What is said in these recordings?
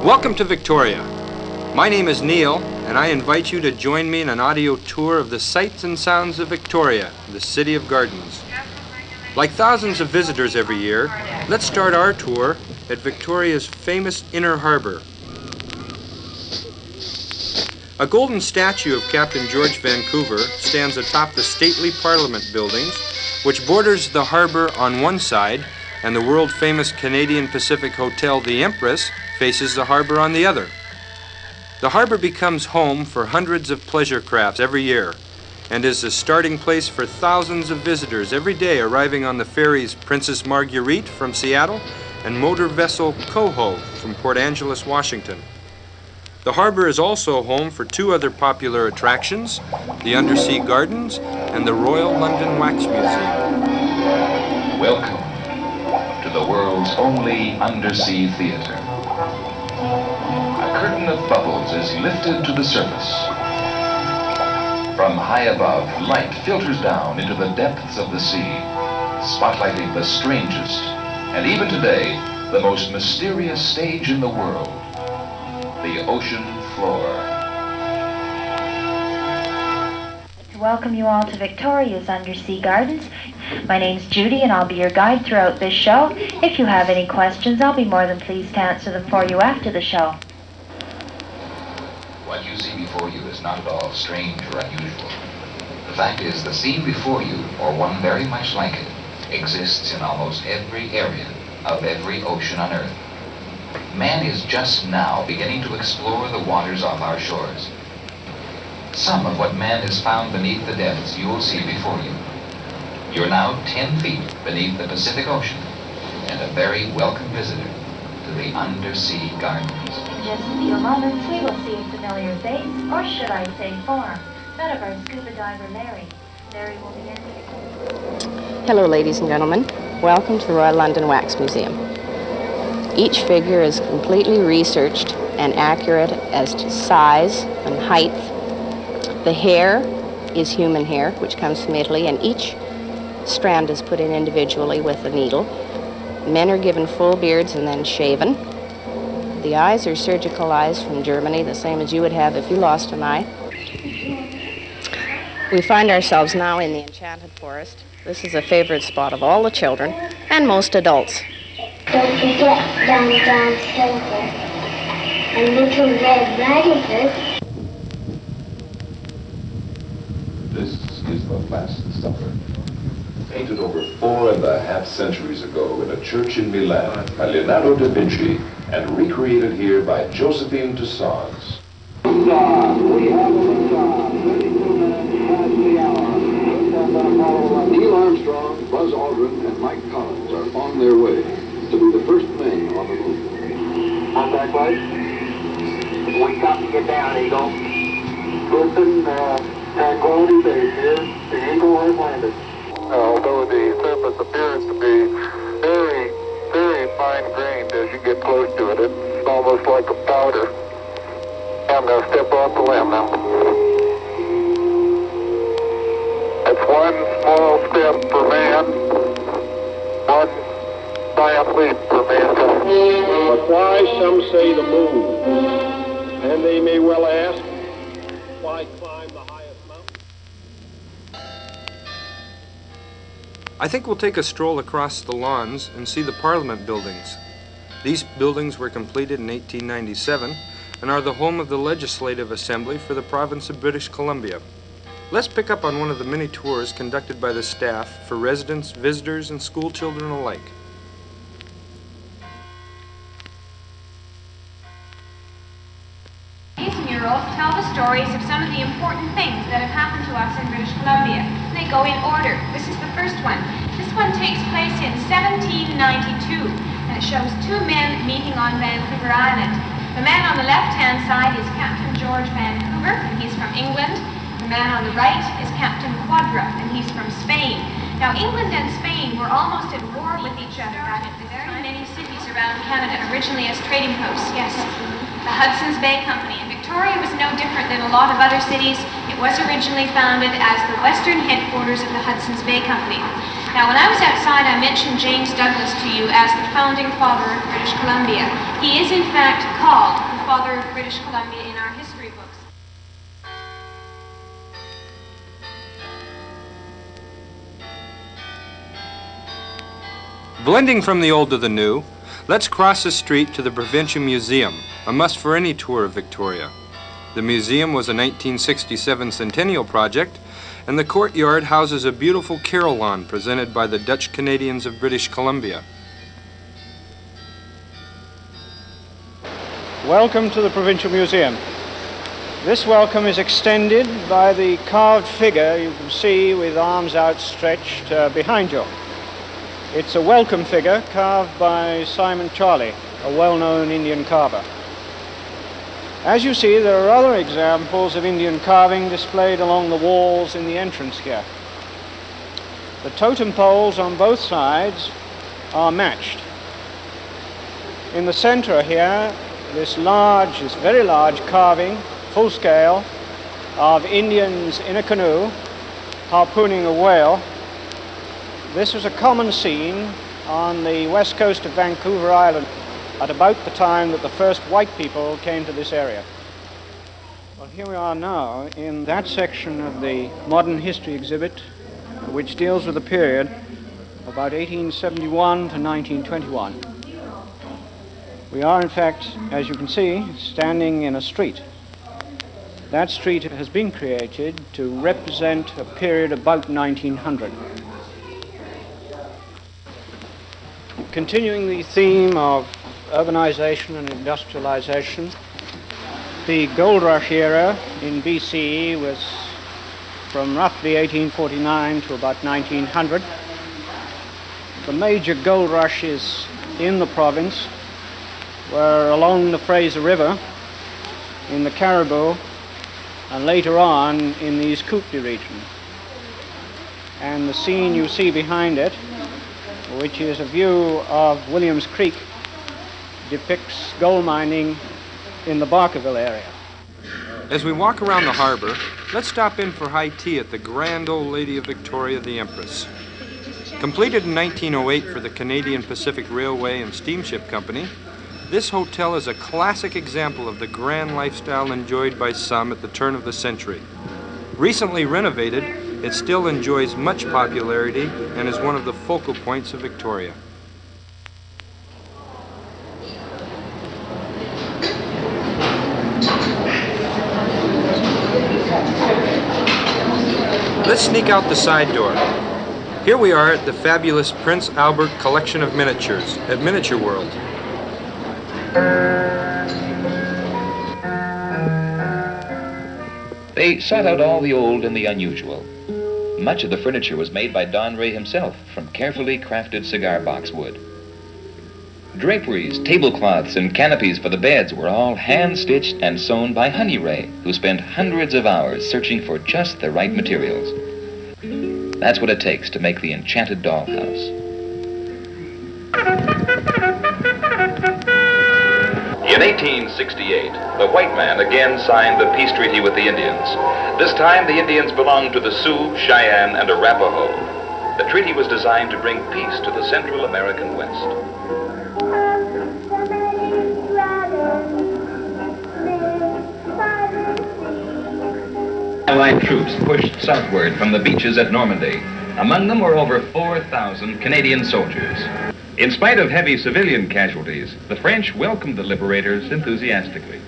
Welcome to Victoria. My name is Neil, and I invite you to join me in an audio tour of the sights and sounds of Victoria, the city of gardens. Like thousands of visitors every year, let's start our tour at Victoria's famous Inner Harbour. A golden statue of Captain George Vancouver stands atop the stately Parliament buildings, which borders the harbour on one side, and the world-famous Canadian Pacific Hotel, the Empress, faces the harbour on the other. The harbour becomes home for hundreds of pleasure crafts every year and is the starting place for thousands of visitors every day arriving on the ferries Princess Marguerite from Seattle and motor vessel Coho from Port Angeles, Washington. The harbour is also home for two other popular attractions, the Undersea Gardens and the Royal London Wax Museum. Welcome to the world's only undersea theatre. A curtain of bubbles is lifted to the surface. From high above, light filters down into the depths of the sea, spotlighting the strangest, and even today, the most mysterious stage in the world, the ocean floor. To welcome you all to Victoria's Undersea Gardens. My name's Judy, and I'll be your guide throughout this show. If you have any questions, I'll be more than pleased to answer them for you after the show. What you see before you is not at all strange or unusual. The fact is, the scene before you, or one very much like it, exists in almost every area of every ocean on Earth. Man is just now beginning to explore the waters off our shores. Some of what man has found beneath the depths you will see before you. You're now 10 feet beneath the Pacific Ocean and a very welcome visitor to the Undersea Gardens. In just a few moments, we will see a familiar face, or should I say form, that of our scuba diver, Larry. Larry will be in. Hello, ladies and gentlemen. Welcome to the Royal London Wax Museum. Each figure is completely researched and accurate as to size and height. The hair is human hair, which comes from Italy, and each strand is put in individually with a needle. Men are given full beards and then shaven. The eyes are surgical eyes from Germany, the same as you would have if you lost an eye. We find ourselves now in the Enchanted Forest. This is a favorite spot of all the children and most adults. Don't forget Down Silver and Little Red Riding Hood. This is the Last Supper, painted over 4.5 centuries ago in a church in Milan by Leonardo da Vinci and recreated here by Josephine Toussaint. We have a job. 32 minutes past the hour. Neil Armstrong, Buzz Aldrin, and Mike Collins are on their way to be the first men on the moon. Contact light. We copy, get down, Eagle. Listen, Tranquility Base here. The Eagle has landed. Although the surface appears to be very, very fine-grained as you get close to it, it's almost like a powder. I'm going to step off the limb now. It's one small step for man, one giant leap for mankind. But why, some say, the moon? And they may well ask, why climb the highest mountain? I think we'll take a stroll across the lawns and see the Parliament buildings. These buildings were completed in 1897 and are the home of the Legislative Assembly for the province of British Columbia. Let's pick up on one of the many tours conducted by the staff for residents, visitors, and school children alike. These murals tell the stories of some of the important things that have happened to us in British Columbia. They go in order. This is the first one. This one takes place in 1792, and it shows two men meeting on Vancouver Island. The man on the left-hand side is Captain George Vancouver, and he's from England. The man on the right is Captain Quadra, and he's from Spain. Now, England and Spain were almost at war with each other back at the very many cities around Canada, originally as trading posts, yes. The Hudson's Bay Company. And Victoria was no different than a lot of other cities. It was originally founded as the western headquarters of the Hudson's Bay Company. Now, when I was outside, I mentioned James Douglas to you as the founding father of British Columbia. He is, in fact, called the father of British Columbia in our history books. Blending from the old to the new, let's cross the street to the Provincial Museum, a must for any tour of Victoria. The museum was a 1967 centennial project, and the courtyard houses a beautiful carol lawn presented by the Dutch Canadians of British Columbia. Welcome to the Provincial Museum. This welcome is extended by the carved figure you can see with arms outstretched behind you. It's a welcome figure carved by Simon Charlie, a well-known Indian carver. As you see, there are other examples of Indian carving displayed along the walls in the entrance here. The totem poles on both sides are matched. In the center here, this very large carving, full scale, of Indians in a canoe harpooning a whale. This was a common scene on the west coast of Vancouver Island at about the time that the first white people came to this area. Well, here we are now in that section of the modern history exhibit which deals with the period about 1871 to 1921. We are, in fact, as you can see, standing in a street. That street has been created to represent a period about 1900. Continuing the theme of urbanization and industrialization, the gold rush era in BCE was from roughly 1849 to about 1900. The major gold rushes in the province were along the Fraser River, in the Caribou, and later on in the East Kootenay region. And the scene you see behind it, which is a view of Williams Creek, depicts gold mining in the Barkerville area. As we walk around the harbor, let's stop in for high tea at the Grand Old Lady of Victoria, the Empress. Completed in 1908 for the Canadian Pacific Railway and Steamship Company, this hotel is a classic example of the grand lifestyle enjoyed by some at the turn of the century. Recently renovated, it still enjoys much popularity and is one of the focal points of Victoria. Let's sneak out the side door. Here we are at the fabulous Prince Albert Collection of Miniatures at Miniature World. They sought out all the old and the unusual. Much of the furniture was made by Don Ray himself from carefully crafted cigar box wood. Draperies, tablecloths, and canopies for the beds were all hand-stitched and sewn by Honey Ray, who spent hundreds of hours searching for just the right materials. That's what it takes to make the enchanted dollhouse. In 1868, the white man again signed the peace treaty with the Indians. This time, the Indians belonged to the Sioux, Cheyenne, and Arapaho. The treaty was designed to bring peace to the Central American West. Allied troops pushed southward from the beaches at Normandy. Among them were over 4,000 Canadian soldiers. In spite of heavy civilian casualties, the French welcomed the liberators enthusiastically.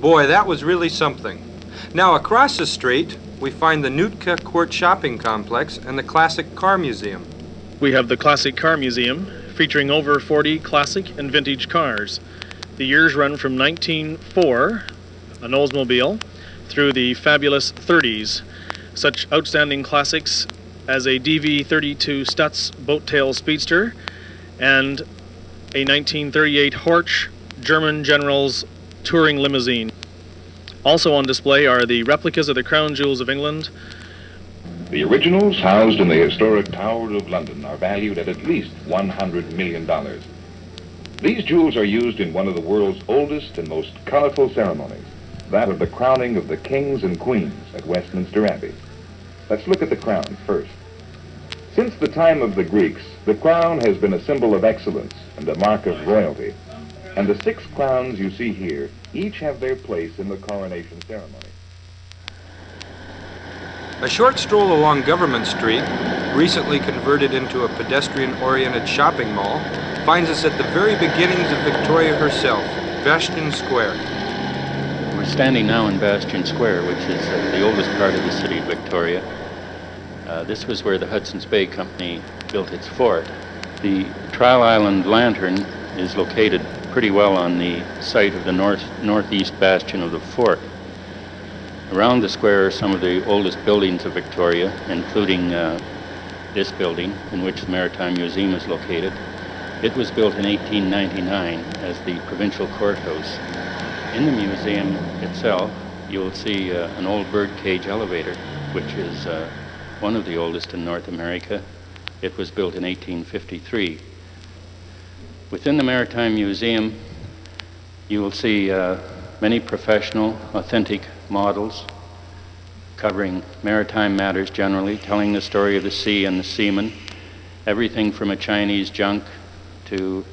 Boy, that was really something. Now, across the street, we find the Nootka Court Shopping Complex and the Classic Car Museum. We have the Classic Car Museum, featuring over 40 classic and vintage cars. The years run from 1904, an Oldsmobile, through the fabulous 30s. Such outstanding classics as a DV32 Stutz boat tail speedster and a 1938 Horch German general's touring limousine. Also on display are the replicas of the crown jewels of England. The originals housed in the historic Tower of London are valued at least $100 million. These jewels are used in one of the world's oldest and most colorful ceremonies, that of the crowning of the kings and queens at Westminster Abbey. Let's look at the crown first. Since the time of the Greeks, the crown has been a symbol of excellence and a mark of royalty. And the 6 crowns you see here each have their place in the coronation ceremony. A short stroll along Government Street, recently converted into a pedestrian-oriented shopping mall, finds us at the very beginnings of Victoria herself, Bastion Square. We're standing now in Bastion Square, which is the oldest part of the city of Victoria. This was where the Hudson's Bay Company built its fort. The Trial Island Lantern is located pretty well on the site of the northeast bastion of the fort. Around the square are some of the oldest buildings of Victoria, including this building, in which the Maritime Museum is located. It was built in 1899 as the provincial courthouse. In the museum itself, you'll see an old birdcage elevator, which is one of the oldest in North America. It was built in 1853. Within the Maritime Museum, you will see many professional, authentic models covering maritime matters generally, telling the story of the sea and the seaman, everything from a Chinese junk to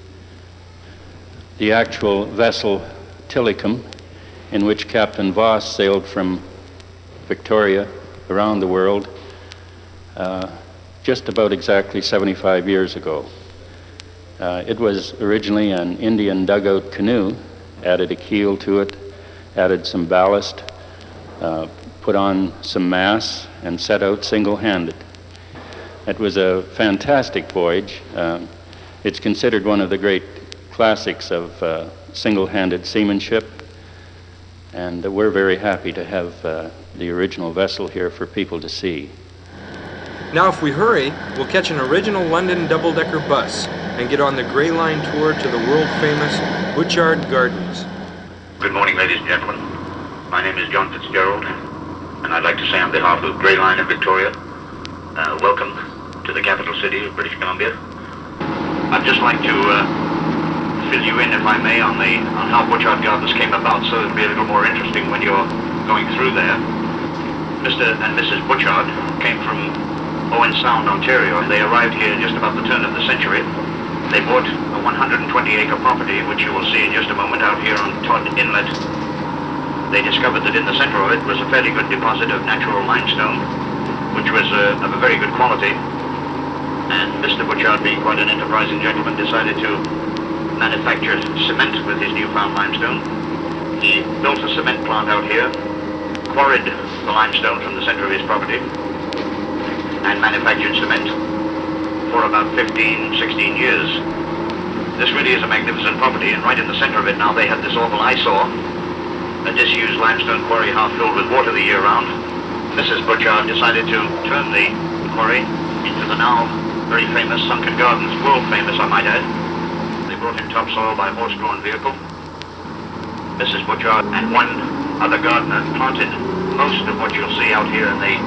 the actual vessel Tillicum, in which Captain Voss sailed from Victoria around the world just about exactly 75 years ago. It was originally an Indian dugout canoe, added a keel to it, added some ballast, put on some masts, and set out single-handed. It was a fantastic voyage. It's considered one of the great classics of single-handed seamanship, and we're very happy to have the original vessel here for people to see. Now if we hurry, we'll catch an original London double-decker bus and get on the Grey Line tour to the world-famous Butchart Gardens. Good morning, ladies and gentlemen. My name is John Fitzgerald, and I'd like to say on behalf of Grey Line in Victoria, welcome to the capital city of British Columbia. I'd just like to fill you in, if I may, on how Butchart Gardens came about, so it'll be a little more interesting when you're going through there. Mr. and Mrs. Butchart came from Owen Sound, Ontario. They arrived here just about the turn of the century. They bought a 120-acre property, which you will see in just a moment out here on Todd Inlet. They discovered that in the center of it was a fairly good deposit of natural limestone, which was of a very good quality. And Mr. Butchart, being quite an enterprising gentleman, decided to manufacture cement with his newfound limestone. He built a cement plant out here, quarried the limestone from the center of his property, and manufactured cement for about 15, 16 years. This really is a magnificent property, and right in the center of it now they have this awful eyesore, a disused limestone quarry half filled with water the year round. Mrs. Butchart decided to turn the quarry into the now very famous Sunken Gardens, world famous I might add. They brought in topsoil by horse-drawn vehicle. Mrs. Butchart and one other gardener planted most of what you'll see out here in the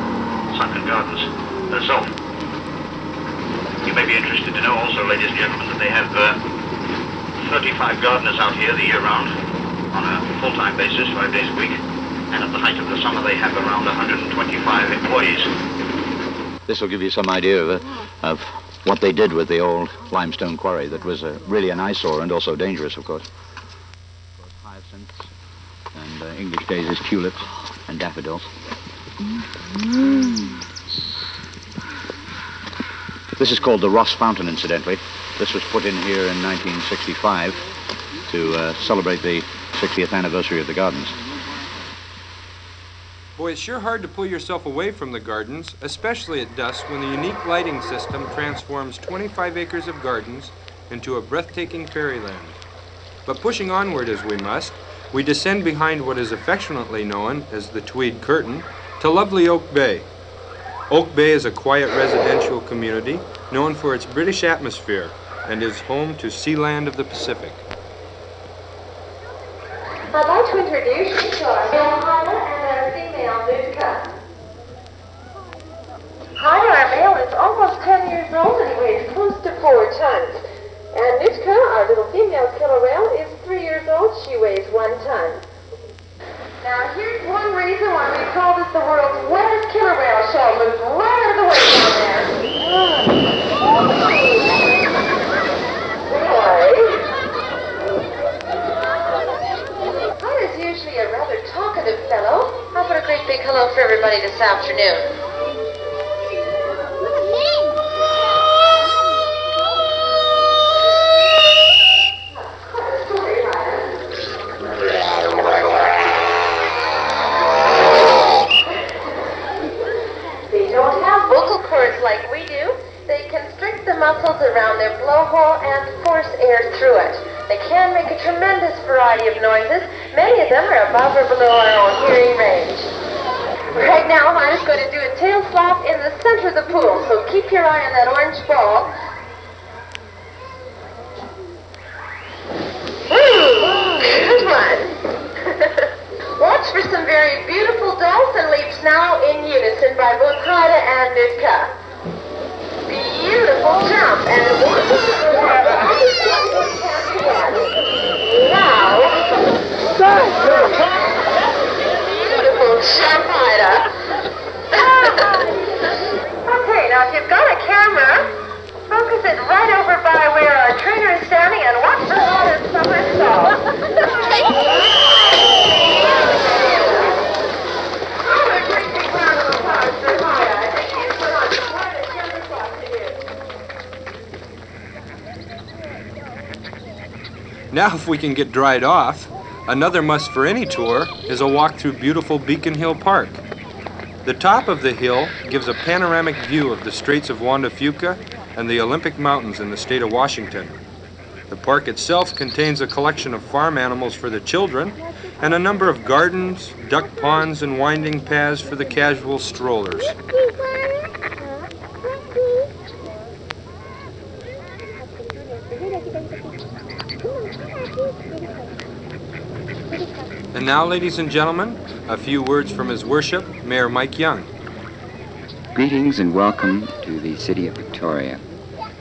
Sunken Gardens herself. You may be interested to know also, ladies and gentlemen, that they have 35 gardeners out here the year round on a full-time basis, 5 days a week, and at the height of the summer they have around 125 employees. This will give you some idea of what they did with the old limestone quarry that was really an eyesore and also dangerous, of course. Hyacinths and English daisies, tulips and daffodils. This is called the Ross Fountain, incidentally. This was put in here in 1965 to celebrate the 60th anniversary of the gardens. Boy, it's sure hard to pull yourself away from the gardens, especially at dusk when the unique lighting system transforms 25 acres of gardens into a breathtaking fairyland. But pushing onward as we must, we descend behind what is affectionately known as the Tweed Curtain to lovely Oak Bay. Oak Bay is a quiet residential community known for its British atmosphere, and is home to Sealand of the Pacific. I'd like to introduce you to our male Hyla and our female Nutka. Hyla, our male, is almost 10 years old and he weighs close to 4 tons. And Nutka, our little female killer whale, is 3 years old. She weighs 1 ton. Now, here's one reason why we call this the world's wettest killer whale shell. Move right out of the way down there. Hyla's usually a rather talkative fellow. How about a great big hello for everybody this afternoon? Like we do, they constrict the muscles around their blowhole and force air through it. They can make a tremendous variety of noises. Many of them are above or below our own hearing range. Right now, I'm just going to do a tail slap in the center of the pool, so keep your eye on that orange ball. Good one. Watch for some very beautiful dolphin leaps now in unison by both Hyla and Nutka. Beautiful jump, and one now, beautiful jump, Hyla. Okay, now if you've got a camera, focus it right over by where our trainer is standing and watch the water somersault. Now, if we can get dried off, another must for any tour is a walk through beautiful Beacon Hill Park. The top of the hill gives a panoramic view of the Straits of Juan de Fuca and the Olympic Mountains in the state of Washington. The park itself contains a collection of farm animals for the children and a number of gardens, duck ponds, and winding paths for the casual strollers. And now, ladies and gentlemen, a few words from His Worship, Mayor Mike Young. Greetings and welcome to the city of Victoria.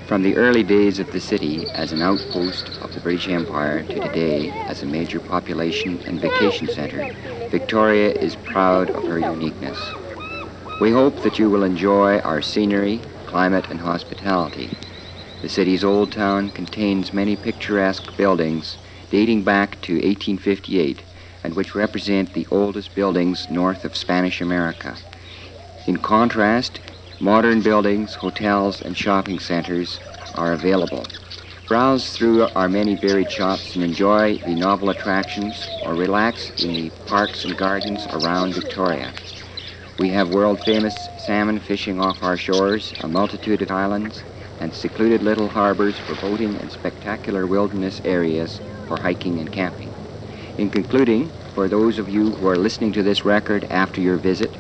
From the early days of the city as an outpost of the British Empire to today as a major population and vacation center, Victoria is proud of her uniqueness. We hope that you will enjoy our scenery, climate, and hospitality. The city's old town contains many picturesque buildings dating back to 1858 and which represent the oldest buildings north of Spanish America. In contrast, modern buildings, hotels, and shopping centers are available. Browse through our many varied shops and enjoy the novel attractions or relax in the parks and gardens around Victoria. We have world-famous salmon fishing off our shores, a multitude of islands, and secluded little harbors for boating and spectacular wilderness areas for hiking and camping. In concluding, for those of you who are listening to this record after your visit,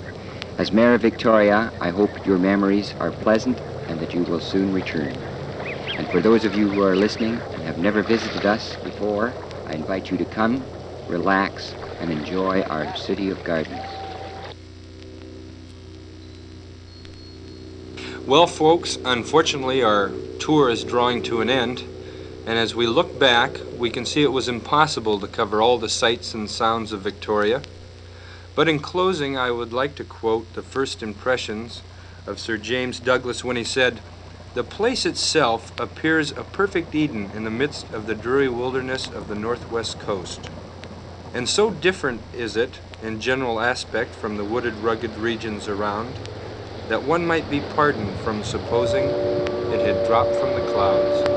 as Mayor of Victoria, I hope your memories are pleasant and that you will soon return. And for those of you who are listening and have never visited us before, I invite you to come, relax, and enjoy our city of gardens. Well, folks, unfortunately our tour is drawing to an end, and as we look back, we can see it was impossible to cover all the sights and sounds of Victoria. But in closing, I would like to quote the first impressions of Sir James Douglas when he said, "The place itself appears a perfect Eden in the midst of the dreary wilderness of the northwest coast. And so different is it in general aspect from the wooded, rugged regions around, that one might be pardoned from supposing it had dropped from the clouds."